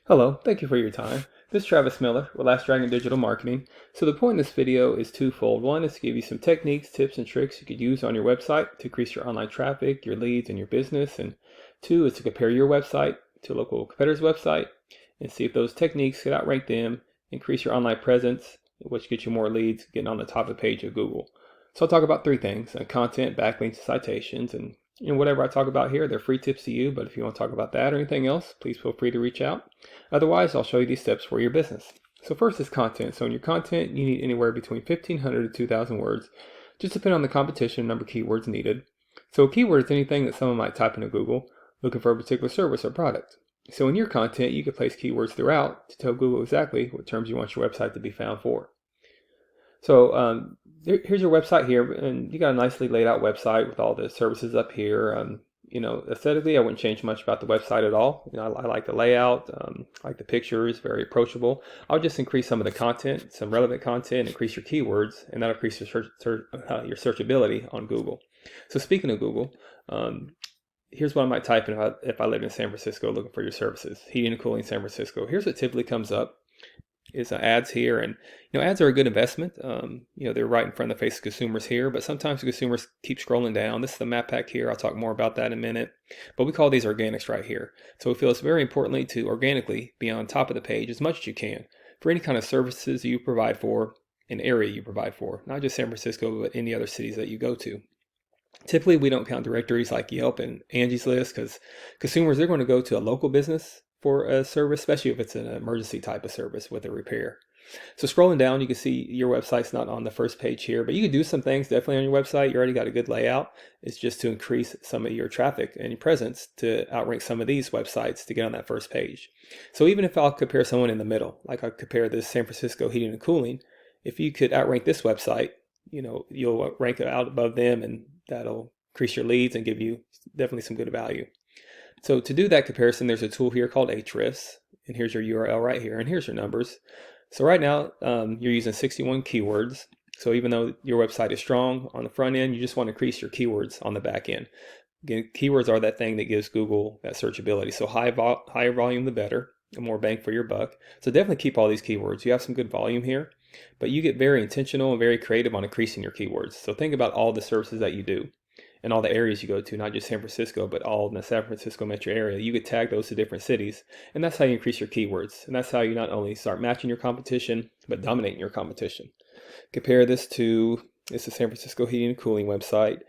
Hello, thank you for your time. This is Travis Miller with Last Dragon Digital Marketing. So the point of this video is twofold. One is to give you some techniques, tips, and tricks you could use on your website to increase your online traffic, your leads, and your business. And two is to compare your website to a local competitor's website and see if those techniques could outrank them, increase your online presence, which gets you more leads, getting on the top of the page of Google. So I'll talk about three things: content, backlinks, citations, and whatever I talk about here, they're free tips to you, but if you want to talk about that or anything else, please feel free to reach out. Otherwise, I'll show you these steps for your business. So first is content. So in your content, you need anywhere between 1,500 to 2,000 words, just depending on the competition and number of keywords needed. So a keyword is anything that someone might type into Google looking for a particular service or product. So in your content, you can place keywords throughout to tell Google exactly what terms you want your website to be found for. So here's your website here, and you got a nicely laid out website with all the services up here. Aesthetically, I wouldn't change much about the website at all. I like the layout, I like the pictures, very approachable. I'll just increase some of the content, some relevant content, increase your keywords, and that'll increase your searchability on Google. So speaking of Google, here's what I might type in if I live in San Francisco looking for your services. Heating and cooling San Francisco. Here's what typically comes up. Is ads here, and ads are a good investment. They're right in front of the face of consumers here, but sometimes consumers keep scrolling down. This is the map pack here. I'll talk more about that in a minute, but we call these organics right here. So we feel it's very importantly to organically be on top of the page as much as you can for any kind of services you provide for, an area you provide for, not just San Francisco, but any other cities that you go to. Typically, we don't count directories like Yelp and Angie's List because consumers, they're going to go to a local business for a service, especially if it's an emergency type of service with a repair. So scrolling down, you can see your website's not on the first page here, but you can do some things definitely on your website. You already got a good layout. It's just to increase some of your traffic and your presence to outrank some of these websites to get on that first page. So even if I'll compare someone in the middle, like I compare this San Francisco Heating and Cooling, if you could outrank this website, you'll rank out above them, and that'll increase your leads and give you definitely some good value. So to do that comparison, there's a tool here called Ahrefs, and here's your URL right here, and here's your numbers. So right now, you're using 61 keywords. So even though your website is strong on the front end, you just want to increase your keywords on the back end. Again, keywords are that thing that gives Google that searchability. So higher volume, the better, the more bang for your buck. So definitely keep all these keywords. You have some good volume here, but you get very intentional and very creative on increasing your keywords. So think about all the services that you do and all the areas you go to, not just San Francisco, but all in the San Francisco metro area. You could tag those to different cities, and that's how you increase your keywords. And that's how you not only start matching your competition, but dominating your competition. Compare this to the San Francisco Heating and Cooling website.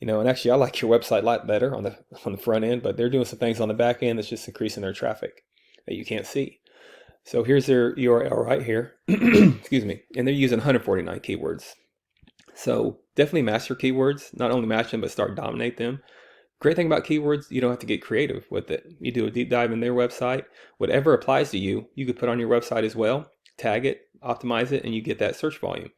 And actually I like your website a lot better on the front end, but they're doing some things on the back end that's just increasing their traffic that you can't see. So here's their URL right here. Excuse me. And they're using 149 keywords. So definitely master keywords, not only match them, but start dominate them. Great thing about keywords, you don't have to get creative with it. You do a deep dive in their website. Whatever applies to you, you could put on your website as well, tag it, optimize it, and you get that search volume.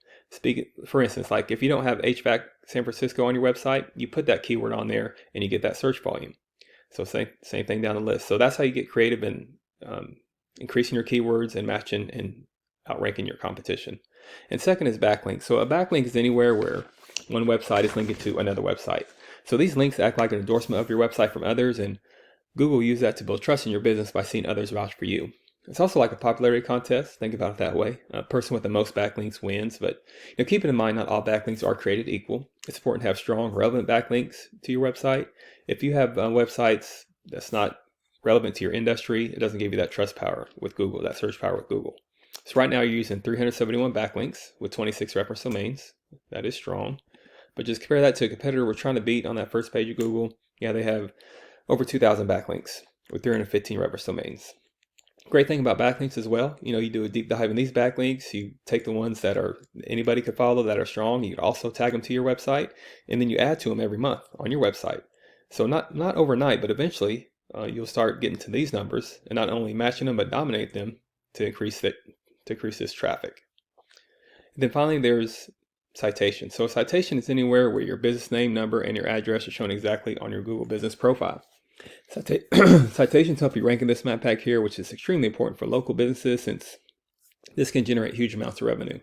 For instance, like if you don't have HVAC San Francisco on your website, you put that keyword on there and you get that search volume. So same thing down the list. So that's how you get creative in increasing your keywords and matching and outranking your competition. And second is backlinks. So a backlink is anywhere where one website is linked to another website. So these links act like an endorsement of your website from others, and Google uses that to build trust in your business by seeing others vouch for you. It's also like a popularity contest. Think about it that way. A person with the most backlinks wins, but keep in mind not all backlinks are created equal. It's important to have strong, relevant backlinks to your website. If you have websites that's not relevant to your industry, it doesn't give you that trust power with Google, that search power with Google. So right now you're using 371 backlinks with 26 reference domains. That is strong. But just compare that to a competitor we're trying to beat on that first page of Google. Yeah, they have over 2,000 backlinks with 315 reference domains. Great thing about backlinks as well, you do a deep dive in these backlinks. You take the ones that anybody could follow that are strong. You could also tag them to your website, and then you add to them every month on your website. So not overnight, but eventually you'll start getting to these numbers and not only matching them, but dominate them to increase this traffic. And then finally, there's citation. So a citation is anywhere where your business name, number, and your address are shown exactly on your Google business profile. Citations help you rank in this map pack here, which is extremely important for local businesses since this can generate huge amounts of revenue.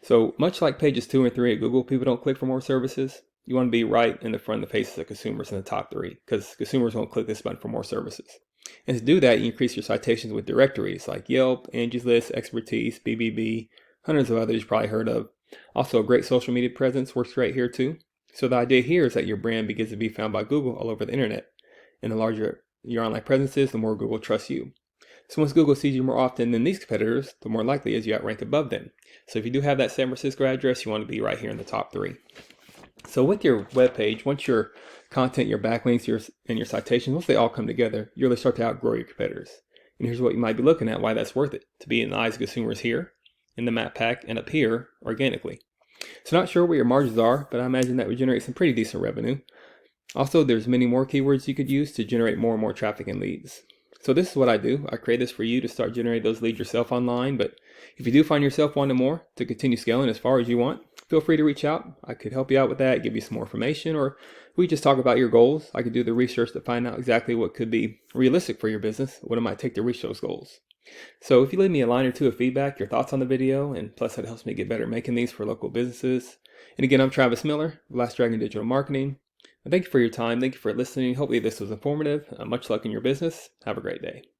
So much like pages 2 and 3 at Google, people don't click for more services. You want to be right in the front of the faces of consumers in the top 3 because consumers won't click this button for more services. And to do that, you increase your citations with directories like Yelp, Angie's List, Expertise, BBB, hundreds of others you've probably heard of. Also, a great social media presence works great here too. So the idea here is that your brand begins to be found by Google all over the internet. And the larger your online presence is, the more Google trusts you. So once Google sees you more often than these competitors, the more likely is you outrank above them. So if you do have that San Francisco address, you want to be right here in the top 3. So with your web page, once your content, your backlinks, and your citations, once they all come together, you really start to outgrow your competitors. And here's what you might be looking at, why that's worth it, to be in the eyes of consumers here, in the map pack, and up here organically. So not sure what your margins are, but I imagine that would generate some pretty decent revenue. Also, there's many more keywords you could use to generate more and more traffic and leads. So this is what I do. I create this for you to start generating those leads yourself online. But if you do find yourself wanting more to continue scaling as far as you want, feel free to reach out. I could help you out with that, give you some more information, or we just talk about your goals. I could do the research to find out exactly what could be realistic for your business, what it might take to reach those goals. So if you leave me a line or two of feedback, your thoughts on the video, and plus that helps me get better at making these for local businesses. And again, I'm Travis Miller, Last Dragon Digital Marketing. Thank you for your time. Thank you for listening. Hopefully this was informative. Much luck in your business. Have a great day.